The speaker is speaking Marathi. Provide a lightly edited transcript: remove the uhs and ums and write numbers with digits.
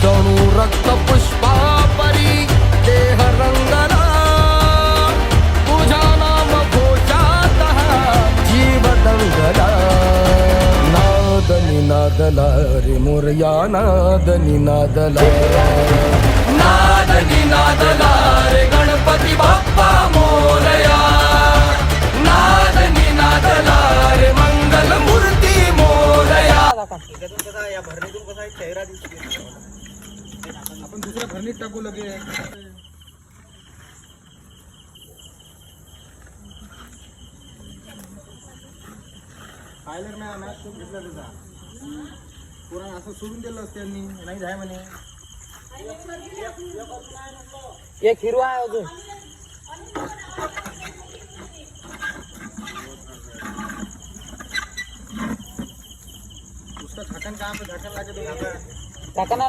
जणू रक्त पुष्पा परी देह रंगला तुझ्या नाम घोषात जीव दंगला नाद निनादला रे मोरया नाद निनादला नाद निनादला रे गणपती बाप्पा मोरया नाद निनादला रे मंगल मूर्ती मोरया या भरणीतून कसा एक चेहरा दिसतो आपण दुसऱ्या भरणीत टाकू लगे पाहिलं नाही मॅच खूप घेतला त्याचा पुरा असं सोडून दिलं त्यांनी नाही जाय म्हणे एक हिरो आहे अजून उसका ढक्कन कहाँ पे ढक्कन लगे तो यहाँ पे टाका ना